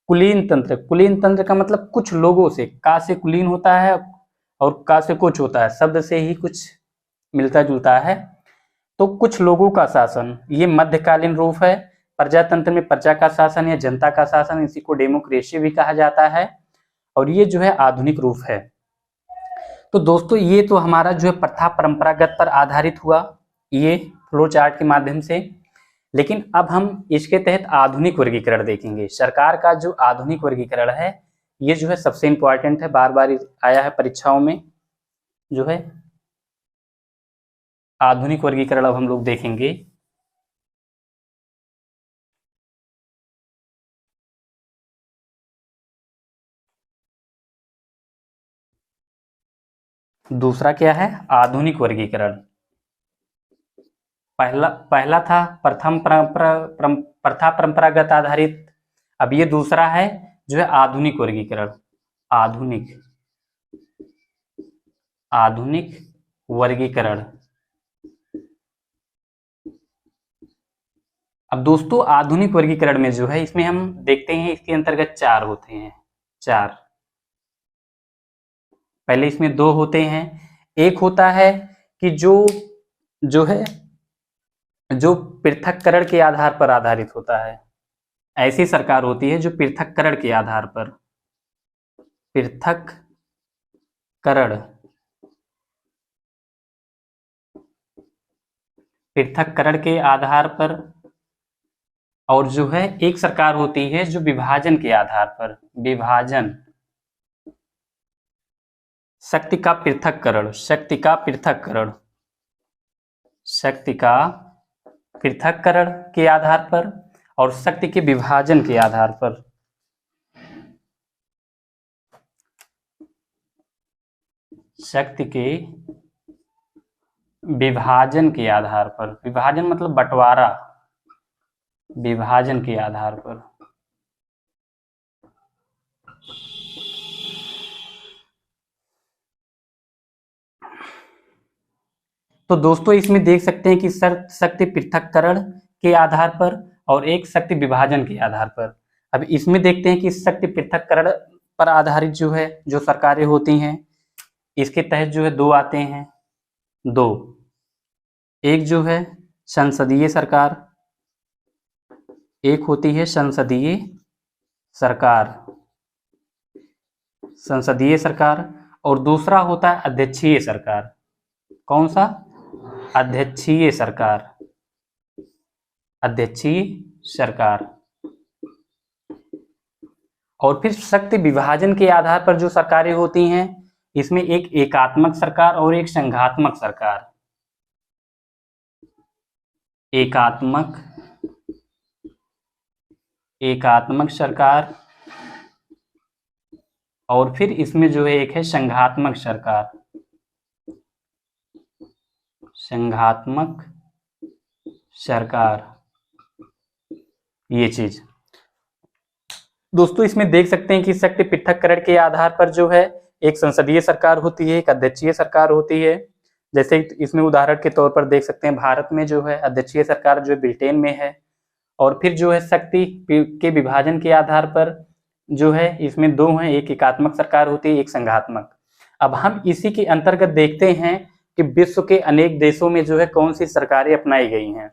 कुलीन तंत्र, कुलीन तंत्र का मतलब कुछ लोगों से, का से कुलीन होता है और का से कुछ होता है, शब्द से ही कुछ मिलता जुलता है। तो कुछ लोगों का शासन, ये मध्यकालीन रूप है। प्रजातंत्र में प्रजा का शासन या जनता का शासन, इसी को डेमोक्रेसी भी कहा जाता है। और ये जो है आधुनिक रूप है। तो दोस्तों ये तो हमारा जो है प्रथा परंपरागत पर आधारित हुआ, ये फ्लो चार्ट के माध्यम से। लेकिन अब हम इसके तहत आधुनिक वर्गीकरण देखेंगे। सरकार का जो आधुनिक वर्गीकरण है, ये जो है सबसे इंपॉर्टेंट है, बार बार आया है परीक्षाओं में। जो है आधुनिक वर्गीकरण अब हम लोग देखेंगे। दूसरा क्या है? आधुनिक वर्गीकरण। पहला था प्रथा परंपरागत आधारित। अब ये दूसरा है जो है आधुनिक वर्गीकरण। आधुनिक वर्गीकरण। अब दोस्तों आधुनिक वर्गीकरण में जो है, इसमें हम देखते हैं इसके अंतर्गत 4 होते हैं। 4, पहले इसमें 2 होते हैं। एक होता है कि जो है जो पृथक्करण के आधार पर आधारित होता है। ऐसी सरकार होती है जो पृथक्करण के आधार पर, पृथक्करण के आधार पर। और जो है एक सरकार होती है जो विभाजन के आधार पर, विभाजन, शक्ति का पृथक्करण, शक्ति का पृथक्करण के आधार पर और शक्ति के विभाजन के आधार पर। शक्ति के विभाजन के आधार पर, विभाजन मतलब बंटवारा, विभाजन के आधार पर। तो दोस्तों इसमें देख सकते हैं कि शक्ति पृथक्करण के आधार पर और एक शक्ति विभाजन के आधार पर। अब इसमें देखते हैं कि शक्ति पृथक्करण पर आधारित जो है जो सरकारें होती हैं, इसके तहत जो है 2 आते हैं। 2, एक जो है संसदीय सरकार, एक होती है संसदीय सरकार, और दूसरा होता है अध्यक्षीय सरकार। कौन सा? अध्यक्षीय सरकार। और फिर शक्ति विभाजन के आधार पर जो सरकारें होती हैं, इसमें एक एकात्मक सरकार और एक संघात्मक सरकार। एकात्मक सरकार, और फिर इसमें जो है एक है संघात्मक सरकार। ये चीज दोस्तों इसमें देख सकते हैं कि शक्ति पृथक्करण के आधार पर जो है एक संसदीय सरकार होती है, एक अध्यक्षीय सरकार होती है। जैसे इसमें उदाहरण के तौर पर देख सकते हैं, भारत में जो है अध्यक्षीय सरकार जो है ब्रिटेन में है। और फिर जो है शक्ति के विभाजन के आधार पर जो है इसमें 2 हैं, एक एकात्मक सरकार होती है, एक संघात्मक। अब हम इसी के अंतर्गत देखते हैं कि विश्व के अनेक देशों में जो है कौन सी सरकारें अपनाई गई हैं।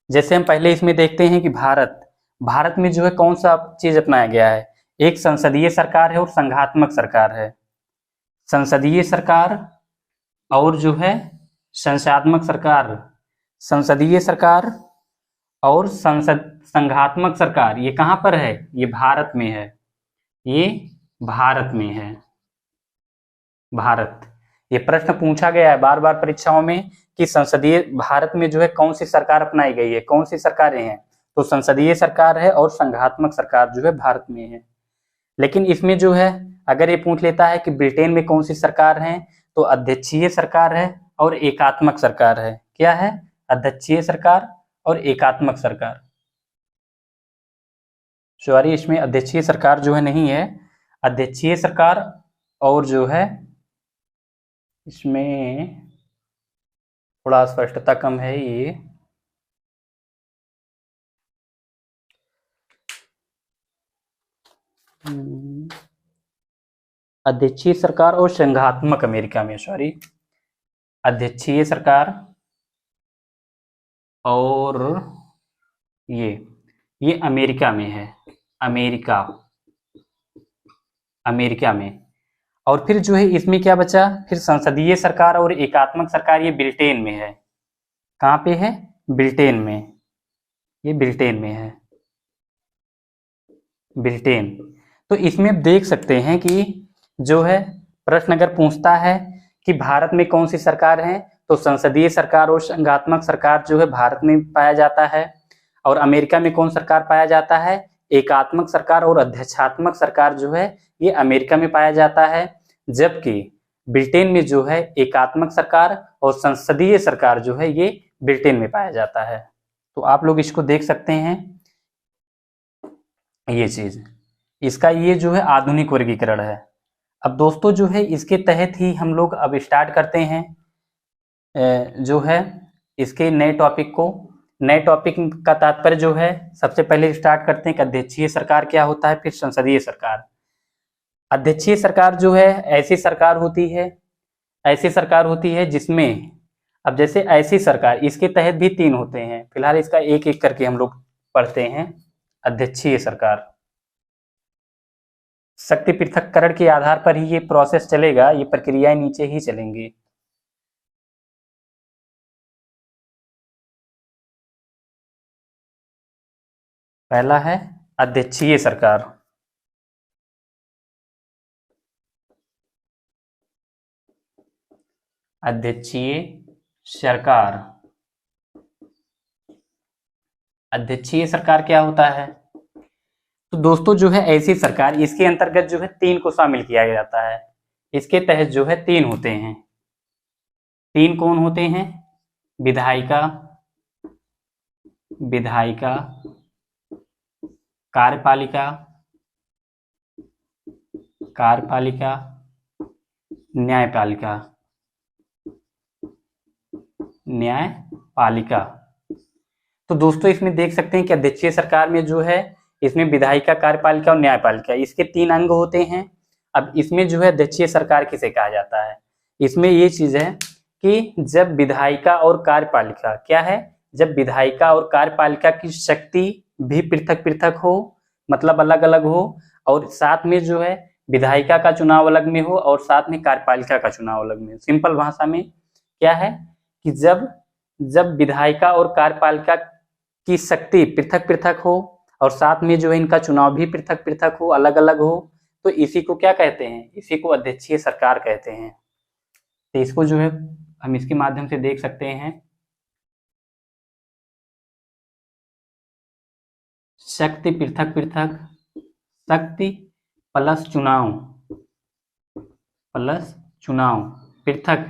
जैसे हम पहले इसमें देखते हैं कि भारत में जो है कौन सा चीज अपनाया गया है, एक संसदीय सरकार है और संघात्मक सरकार है। संसदीय सरकार और जो है संघात्मक सरकार, संसदीय सरकार और संघात्मक सरकार, ये कहां पर है? ये भारत में है। ये भारत में है। ये प्रश्न पूछा गया है बार बार परीक्षाओं में कि संसदीय भारत में जो है कौन सी सरकार अपनाई गई है, कौन सी सरकारें हैं? तो संसदीय सरकार है और संघात्मक सरकार जो है भारत में है। लेकिन इसमें जो है अगर ये पूछ लेता है कि ब्रिटेन में कौन सी सरकार है, तो अध्यक्षीय सरकार है और एकात्मक सरकार है। क्या है? अध्यक्षीय सरकार और एकात्मक सरकार। सॉरी, इसमें अध्यक्षीय सरकार जो है नहीं है, अध्यक्षीय सरकार और जो है इसमें थोड़ा स्पष्टता कम है ये। अध्यक्षीय सरकार और संघात्मक अमेरिका में, सॉरी, अध्यक्षीय सरकार और ये अमेरिका में है, अमेरिका में। और फिर जो है इसमें क्या बचा, फिर संसदीय सरकार और एकात्मक सरकार, ये ब्रिटेन में है। कहाँ पे है? ब्रिटेन में, ये ब्रिटेन में है, ब्रिटेन। तो इसमें देख सकते हैं कि जो है प्रश्न अगर पूछता है कि भारत में कौन सी सरकार है, तो संसदीय सरकार और संघात्मक सरकार जो है भारत में पाया जाता है। और अमेरिका में कौन सरकार पाया जाता है? एकात्मक सरकार और अध्यक्षात्मक सरकार जो है ये अमेरिका में पाया जाता है। जबकि ब्रिटेन में जो है एकात्मक सरकार और संसदीय सरकार जो है ये ब्रिटेन में पाया जाता है। तो आप लोग इसको देख सकते हैं, ये चीज, इसका ये जो है आधुनिक वर्गीकरण है। अब दोस्तों जो है इसके तहत ही हम लोग अब स्टार्ट करते हैं जो है इसके नए टॉपिक को। नए टॉपिक का तात्पर्य जो है, सबसे पहले स्टार्ट करते हैं कि अध्यक्षीय सरकार क्या होता है, फिर संसदीय सरकार। अध्यक्षीय सरकार जो है ऐसी सरकार होती है जिसमें, अब जैसे ऐसी सरकार, इसके तहत भी 3 होते हैं, फिलहाल इसका एक एक करके हम लोग पढ़ते हैं। अध्यक्षीय सरकार, शक्ति पृथक्करण के आधार पर ही ये प्रोसेस चलेगा, ये प्रक्रियाएं नीचे ही चलेंगी। पहला है अध्यक्षीय सरकार। अध्यक्षीय सरकार, अध्यक्षीय सरकार क्या होता है? तो दोस्तों जो है ऐसी सरकार, इसके अंतर्गत जो है 3 को शामिल किया जाता है। इसके तहत जो है 3 होते हैं। 3 कौन होते हैं? विधायिका, कार्यपालिका, न्यायपालिका। तो दोस्तों इसमें देख सकते हैं कि अध्यक्षीय सरकार में जो है इसमें विधायिका, कार्यपालिका और न्यायपालिका, इसके 3 अंग होते हैं। अब इसमें जो है अध्यक्षीय सरकार किसे कहा जाता है? इसमें ये चीज है कि जब विधायिका और कार्यपालिका, क्या है, जब विधायिका और कार्यपालिका की शक्ति भी पृथक पृथक हो, मतलब अलग अलग हो, और साथ में जो है विधायिका का चुनाव अलग में हो और साथ में कार्यपालिका का चुनाव अलग में। सिंपल भाषा में क्या है कि जब विधायिका और कार्यपालिका की शक्ति पृथक पृथक हो और साथ में जो है इनका चुनाव भी पृथक पृथक हो, अलग अलग हो, तो इसी को क्या कहते हैं? इसी को अध्यक्षीय सरकार कहते हैं। तो इसको जो है हम इसके माध्यम से देख सकते हैं, शक्ति पृथक पृथक, शक्ति प्लस चुनाव पृथक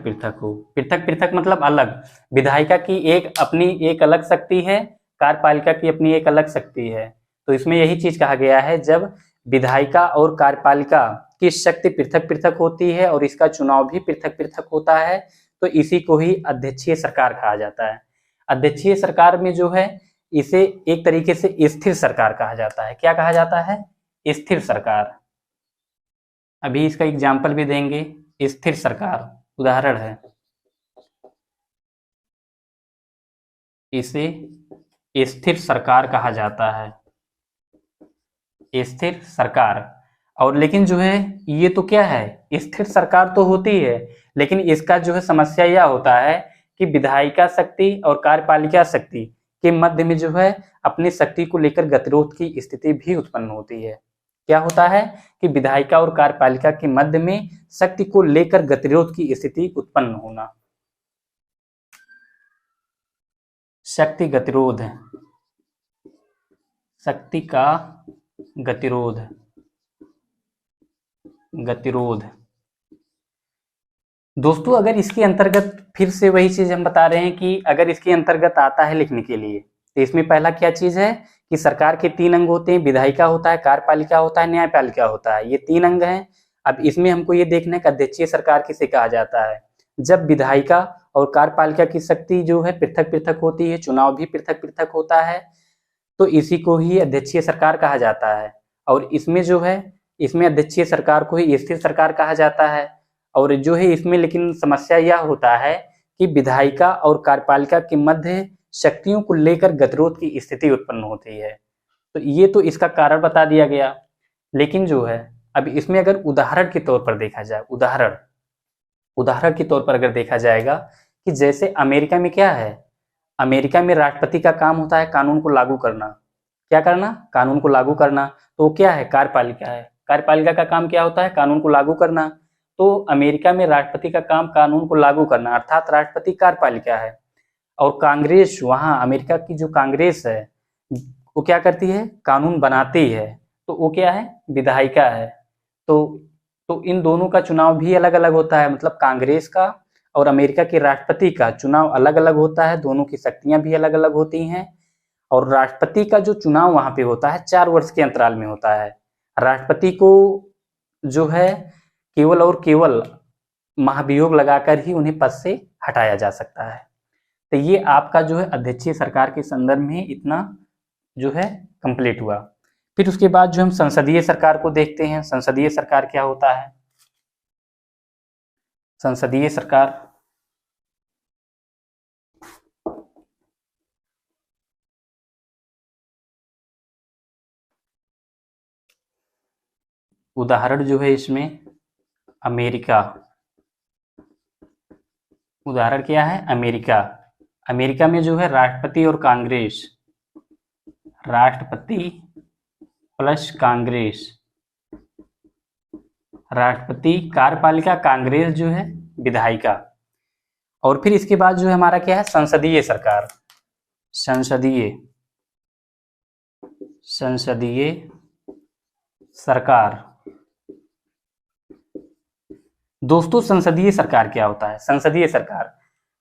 पृथक हो। पृथक पृथक मतलब अलग, विधायिका की अपनी एक अलग शक्ति है, कार्यपालिका की अपनी एक अलग शक्ति है। तो इसमें यही चीज कहा गया है, जब विधायिका और कार्यपालिका की शक्ति पृथक पृथक होती है और इसका चुनाव भी पृथक पृथक होता है, तो इसी को ही अध्यक्षीय सरकार कहा जाता है। अध्यक्षीय सरकार में जो है इसे एक तरीके से स्थिर सरकार कहा जाता है। क्या कहा जाता है? स्थिर सरकार। अभी इसका एग्जाम्पल भी देंगे। स्थिर सरकार उदाहरण है, इसे स्थिर सरकार कहा जाता है, स्थिर सरकार। और लेकिन जो है ये तो क्या है, स्थिर सरकार तो होती है, लेकिन इसका जो है समस्या यह होता है कि विधायिका शक्ति और कार्यपालिका शक्ति के मध्य में जो है अपनी शक्ति को लेकर गतिरोध की स्थिति भी उत्पन्न होती है। क्या होता है कि विधायिका और कार्यपालिका के मध्य में शक्ति को लेकर गतिरोध की स्थिति उत्पन्न होना, शक्ति गतिरोध, शक्ति का गतिरोध। दोस्तों अगर इसके अंतर्गत फिर से वही चीज हम बता रहे हैं कि अगर इसके अंतर्गत आता है लिखने के लिए, तो इसमें पहला क्या चीज है कि सरकार के 3 अंग होते हैं, विधायिका होता है, कार्यपालिका होता है, न्यायपालिका होता है, ये 3 अंग हैं। अब इसमें हमको ये देखना है कि अध्यक्षीय सरकार किसे कहा जाता है। जब विधायिका और कार्यपालिका की शक्ति जो है पृथक पृथक होती है, चुनाव भी पृथक पृथक होता है, तो इसी को ही अध्यक्षीय सरकार कहा जाता है। और इसमें जो है, इसमें अध्यक्षीय सरकार को ही स्थिर सरकार कहा जाता है। और जो है इसमें लेकिन समस्या यह होता है कि विधायिका और कार्यपालिका के मध्य शक्तियों को लेकर गतिरोध की स्थिति उत्पन्न होती है। तो ये तो इसका कारण बता दिया गया। लेकिन जो है अब इसमें अगर उदाहरण के तौर पर देखा जाए, उदाहरण के तौर पर अगर देखा जाएगा कि जैसे अमेरिका में क्या है, अमेरिका में राष्ट्रपति का काम होता है कानून को लागू करना। क्या करना? कानून को लागू करना। तो वो क्या है? कार्यपालिका है। कार्यपालिका का काम क्या होता है? कानून को लागू करना। तो अमेरिका में राष्ट्रपति का काम कानून को लागू करना, अर्थात राष्ट्रपति कार्यपालिका है। और कांग्रेस, वहां अमेरिका की जो कांग्रेस है वो क्या करती है? कानून बनाती है। तो वो क्या है? विधायिका है। तो इन दोनों का चुनाव भी अलग अलग होता है, मतलब कांग्रेस का और अमेरिका के राष्ट्रपति का चुनाव अलग अलग होता है, दोनों की शक्तियां भी अलग अलग होती हैं। और राष्ट्रपति का जो चुनाव वहां पे होता है 4 वर्ष के अंतराल में होता है। राष्ट्रपति को जो है केवल और केवल महाभियोग लगाकर ही उन्हें पद से हटाया जा सकता है। तो ये आपका जो है अध्यक्षीय सरकार के संदर्भ में इतना जो है कंप्लीट हुआ। फिर उसके बाद जो हम संसदीय सरकार को देखते हैं। संसदीय सरकार क्या होता है? संसदीय सरकार उदाहरण जो है इसमें अमेरिका, उदाहरण क्या है? अमेरिका। अमेरिका में जो है राष्ट्रपति और कांग्रेस, राष्ट्रपति प्लस कांग्रेस, राष्ट्रपति कार्यपालिका, कांग्रेस जो है विधायिका। और फिर इसके बाद जो है हमारा क्या है? संसदीय सरकार। संसदीय सरकार। दोस्तों संसदीय सरकार क्या होता है?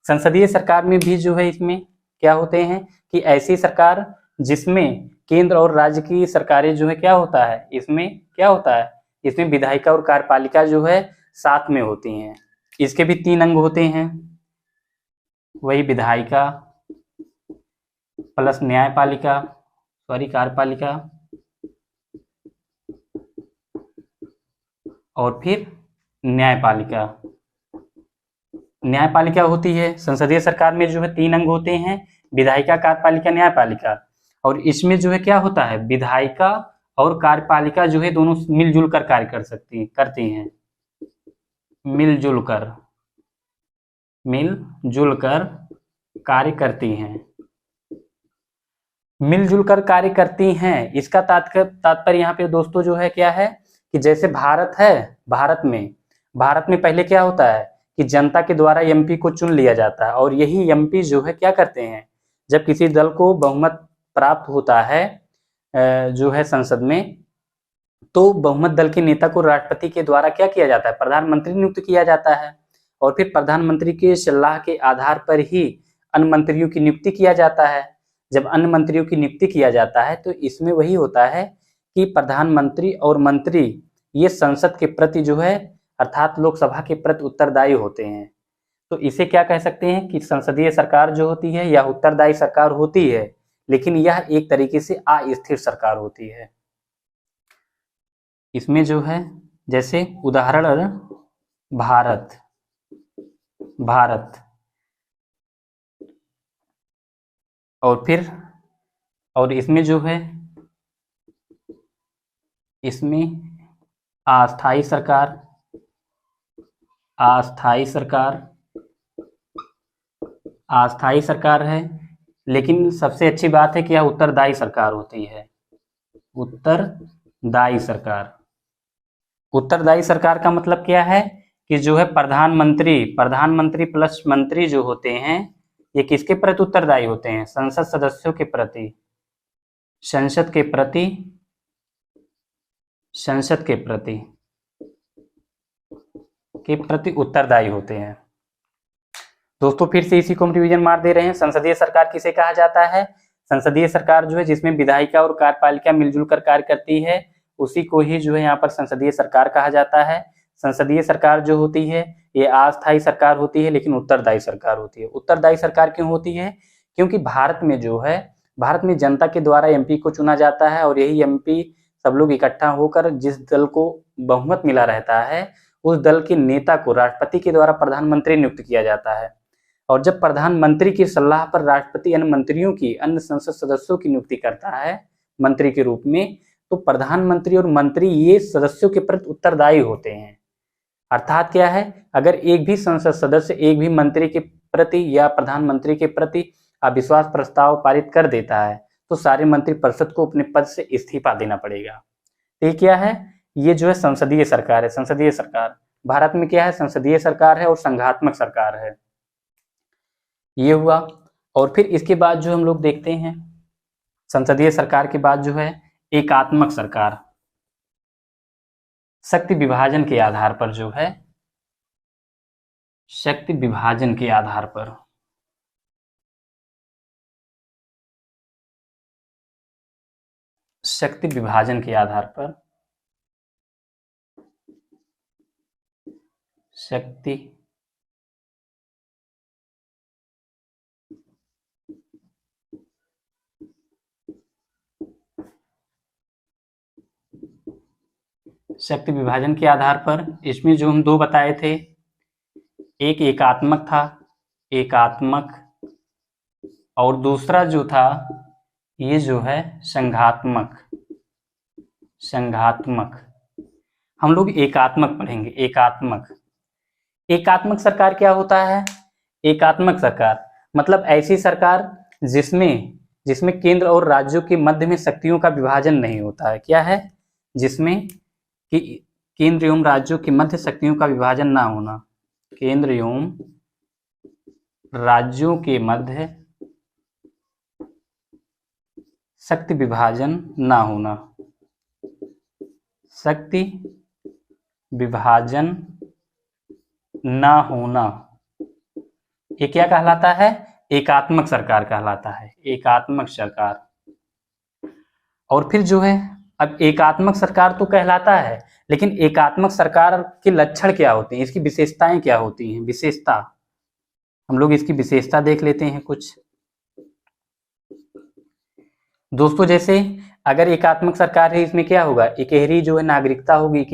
संसदीय सरकार में भी जो है इसमें क्या होते हैं कि ऐसी सरकार जिसमें केंद्र और राज्य की सरकारें जो है क्या होता है, इसमें क्या होता है, इसमें विधायिका और कार्यपालिका जो है साथ में होती हैं। इसके भी 3 अंग होते हैं, वही विधायिका प्लस न्यायपालिका, कार्यपालिका, और फिर न्यायपालिका। न्यायपालिका होती है संसदीय सरकार में जो है 3 अंग होते हैं, विधायिका, कार्यपालिका, न्यायपालिका। और इसमें जो है क्या होता है, विधायिका और कार्यपालिका जो है दोनों मिलजुल कर कार्य करती हैं, मिलजुल कर कार्य करती हैं, मिलजुल कर कार्य करती हैं। इसका तात्पर्य यहाँ पे दोस्तों जो है क्या है कि जैसे भारत है, भारत में पहले क्या होता है कि जनता के द्वारा एमपी को चुन लिया जाता है, और यही एमपी जो है क्या करते हैं, जब किसी दल को बहुमत प्राप्त होता है जो है संसद में, तो बहुमत दल के नेता को राष्ट्रपति के द्वारा क्या किया जाता है, प्रधानमंत्री नियुक्त किया जाता है। और फिर प्रधानमंत्री के सलाह के आधार पर ही अन्य मंत्रियों की नियुक्ति किया जाता है। जब अन्य मंत्रियों की नियुक्ति किया जाता है तो इसमें वही होता है कि प्रधानमंत्री और मंत्री ये संसद के प्रति जो है अर्थात लोकसभा के प्रति उत्तरदायी होते हैं। तो इसे क्या कह सकते हैं कि संसदीय सरकार जो होती है यह उत्तरदायी सरकार होती है, लेकिन यह एक तरीके से अस्थिर सरकार होती है। इसमें जो है जैसे उदाहरण भारत और इसमें जो है इसमें अस्थायी सरकार है, लेकिन सबसे अच्छी बात है कि यह उत्तरदायी सरकार होती है। उत्तरदायी सरकार का मतलब क्या है कि जो है प्रधानमंत्री प्लस मंत्री जो होते हैं ये किसके प्रति उत्तरदायी होते हैं, संसद सदस्यों के प्रति, संसद के प्रति उत्तरदायी होते हैं। दोस्तों फिर से इसी को हम रिवीजन मार दे रहे हैं। संसदीय सरकार किसे कहा जाता है? संसदीय सरकार जो है जिसमें विधायिका और कार्यपालिका मिलजुल कर कार्य करती है, उसी को ही जो है यहाँ पर संसदीय सरकार कहा जाता है। संसदीय सरकार जो होती है ये अस्थायी सरकार होती है, लेकिन उत्तरदायी सरकार होती है। उत्तरदायी सरकार क्यों होती है? क्योंकि भारत में जो है, भारत में जनता के द्वारा एमपी को चुना जाता है, और यही एमपी सब लोग इकट्ठा होकर जिस दल को बहुमत मिला रहता है, उस दल के नेता को राष्ट्रपति के द्वारा प्रधानमंत्री नियुक्त किया जाता है। और जब प्रधानमंत्री की सलाह पर राष्ट्रपति अन्य मंत्रियों की, अन्य संसद सदस्यों की नियुक्ति करता है मंत्री के रूप में, तो प्रधानमंत्री और मंत्री ये सदस्यों के प्रति उत्तरदायी होते हैं। अर्थात क्या है, अगर एक भी संसद सदस्य एक भी मंत्री के प्रति या प्रधानमंत्री के प्रति अविश्वास प्रस्ताव पारित कर देता है, तो सारे मंत्रिपरिषद को अपने पद से इस्तीफा देना पड़ेगा। ये क्या है? ये जो है संसदीय सरकार है। संसदीय सरकार भारत में क्या है? संसदीय सरकार है और संघात्मक सरकार है। ये हुआ। और फिर इसके बाद जो हम लोग देखते हैं, संसदीय सरकार के बाद जो है एकात्मक सरकार। शक्ति विभाजन के आधार पर जो है, शक्ति विभाजन के आधार पर शक्ति विभाजन के आधार पर शक्ति शक्ति विभाजन के आधार पर इसमें जो हम दो बताए थे, एक एकात्मक था, एकात्मक, और दूसरा जो था ये जो है संघात्मक। संघात्मक हम लोग एकात्मक पढ़ेंगे। एकात्मक, एकात्मक सरकार क्या होता है? एकात्मक सरकार मतलब ऐसी सरकार जिसमें केंद्र और राज्यों के मध्य में शक्तियों का विभाजन नहीं होता है। क्या है? जिसमें कि केंद्र एवं राज्यों के मध्य शक्तियों का विभाजन ना होना। केंद्र एवं राज्यों के मध्य शक्ति विभाजन ना होना। शक्ति विभाजन ना होना, ये क्या कहलाता है? एकात्मक सरकार कहलाता है। एकात्मक सरकार। और फिर जो है, अब एकात्मक सरकार तो कहलाता है, लेकिन एकात्मक सरकार के लक्षण क्या होते हैं, इसकी विशेषताएं क्या होती हैं? विशेषता हम लोग इसकी विशेषता देख लेते हैं कुछ। दोस्तों जैसे अगर एकात्मक सरकार है, इसमें क्या होगा? इकहरी जो है नागरिकता होगी।